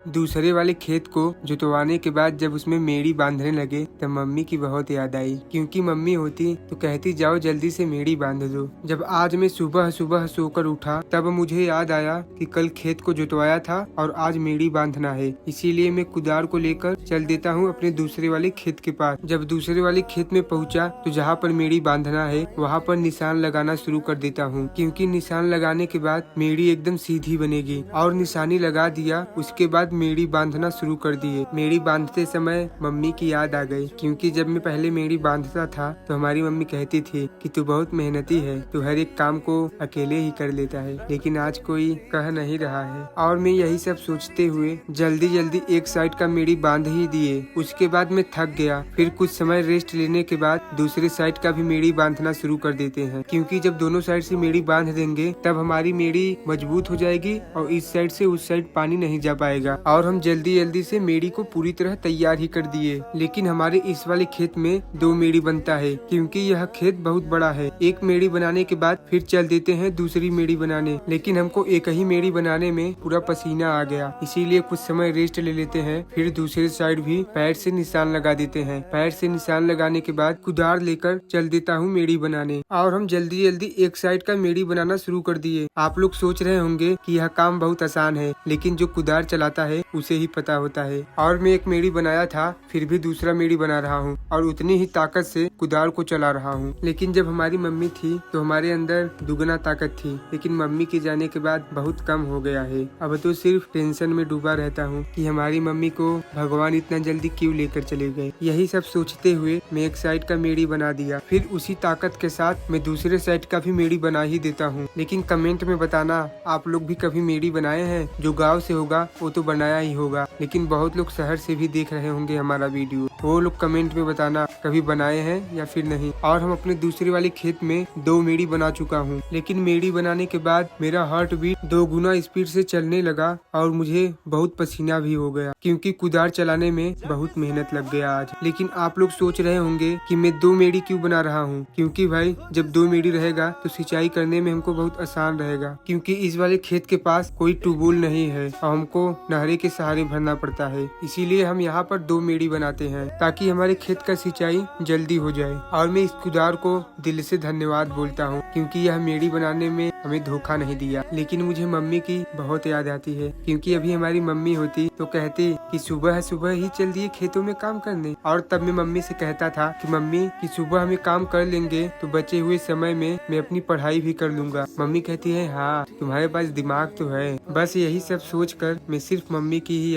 दूसरे वाले खेत को जुतवाने के बाद जब उसमें मेड़ी बांधने लगे तब मम्मी की बहुत याद आई, क्योंकि मम्मी होती तो कहती जाओ जल्दी से मेड़ी बांध दो। जब आज मैं सुबह सुबह सोकर उठा तब मुझे याद आया कि कल खेत को जुतवाया था और आज मेड़ी बांधना है, इसीलिए मैं कुदार को लेकर चल देता हूँ अपने दूसरे वाले खेत के पास। जब दूसरे वाले खेत में पहुँचा तो जहाँ पर मेड़ी बांधना है वहाँ पर निशान लगाना शुरू कर देता हूँ, क्योंकि निशान लगाने के बाद मेड़ी एकदम सीधी बनेगी। और निशानी लगा दिया, उसके बाद मेड़ी बांधना शुरू कर दिए। मेड़ी बांधते समय मम्मी की याद आ गई, क्योंकि जब मैं पहले मेड़ी बांधता था तो हमारी मम्मी कहती थी कि तू बहुत मेहनती है, तू हर एक काम को अकेले ही कर लेता है, लेकिन आज कोई कह नहीं रहा है। और मैं यही सब सोचते हुए जल्दी जल्दी एक साइड का मेड़ी बांध ही दिए। उसके बाद मैं थक गया, फिर कुछ समय रेस्ट लेने के बाद दूसरे साइड का भी मेड़ी बांधना शुरू कर देते हैं, क्योंकि जब दोनों साइड से मेड़ी बांध देंगे तब हमारी मेड़ी मजबूत हो जाएगी और इस साइड से उस साइड पानी नहीं जा पाएगा। और हम जल्दी जल्दी से मेड़ी को पूरी तरह तैयार ही कर दिए। लेकिन हमारे इस वाले खेत में 2 मेड़ी बनता है, क्योंकि यह खेत बहुत बड़ा है। एक मेड़ी बनाने के बाद फिर चल देते हैं दूसरी मेड़ी बनाने, लेकिन हमको एक ही मेड़ी बनाने में पूरा पसीना आ गया, इसीलिए कुछ समय रेस्ट ले लेते हैं। फिर दूसरे साइड भी पैर से निशान लगा देते हैं। पैर से निशान लगाने के बाद कुदार लेकर चल देता हूँ मेड़ी बनाने, और हम जल्दी जल्दी एक साइड का मेड़ी बनाना शुरू कर दिए। आप लोग सोच रहे होंगे कि यह काम बहुत आसान है, लेकिन जो कुदार चलाता है उसे ही पता होता है। और मैं एक मेड़ी बनाया था, फिर भी दूसरा मेड़ी बना रहा हूँ और उतनी ही ताकत से कुदार को चला रहा हूँ। लेकिन जब हमारी मम्मी थी तो हमारे अंदर दुगना ताकत थी, लेकिन मम्मी के जाने के बाद बहुत कम हो गया है। अब तो सिर्फ टेंशन में डूबा रहता हूँ कि हमारी मम्मी को भगवान इतना जल्दी क्यों लेकर चले गए। यही सब सोचते हुए मैं एक साइड का मेड़ी बना दिया, फिर उसी ताकत के साथ मैं दूसरे साइड का भी मेड़ी बना ही देता हूँ। लेकिन कमेंट में बताना आप लोग भी कभी मेड़ी बनाए हैं? जो गाँव से होगा वो तो बनाया ही होगा, लेकिन बहुत लोग शहर से भी देख रहे होंगे हमारा वीडियो, वो लोग कमेंट में बताना कभी बनाए हैं या फिर नहीं। और हम अपने दूसरे वाले खेत में 2 मेड़ी बना चुका हूँ, लेकिन मेड़ी बनाने के बाद मेरा हार्ट बीट 2 गुना स्पीड से चलने लगा और मुझे बहुत पसीना भी हो गया, क्योंकि कुदार चलाने में बहुत मेहनत लग गया आज। लेकिन आप लोग सोच रहे होंगे कि मैं 2 मेड़ी क्यों बना रहा हूँ, क्योंकि भाई जब 2 मेड़ी रहेगा तो सिंचाई करने में हमको बहुत आसान रहेगा, क्योंकि इस वाले खेत के पास कोई ट्यूबवेल नहीं है और हमको नहरे के सहारे भरना पड़ता है। इसीलिए हम यहाँ पर 2 मेड़ी बनाते हैं ताकि हमारे खेत का सिंचाई जल्दी हो जाए। और मैं इस कुदार को दिल से धन्यवाद बोलता हूँ, क्योंकि यह मेड़ी बनाने में हमें धोखा नहीं दिया। लेकिन मुझे मम्मी की बहुत याद आती है, क्योंकि अभी हमारी मम्मी होती तो कहती कि सुबह सुबह ही चल दिए खेतों में काम करने। और तब मैं मम्मी से कहता था कि मम्मी कि सुबह हमें काम कर लेंगे तो बचे हुए समय में मैं अपनी पढ़ाई भी कर लूंगा। मम्मी कहती है हाँ तुम्हारे पास दिमाग तो है। बस यही सब सोच कर मैं सिर्फ मम्मी की ही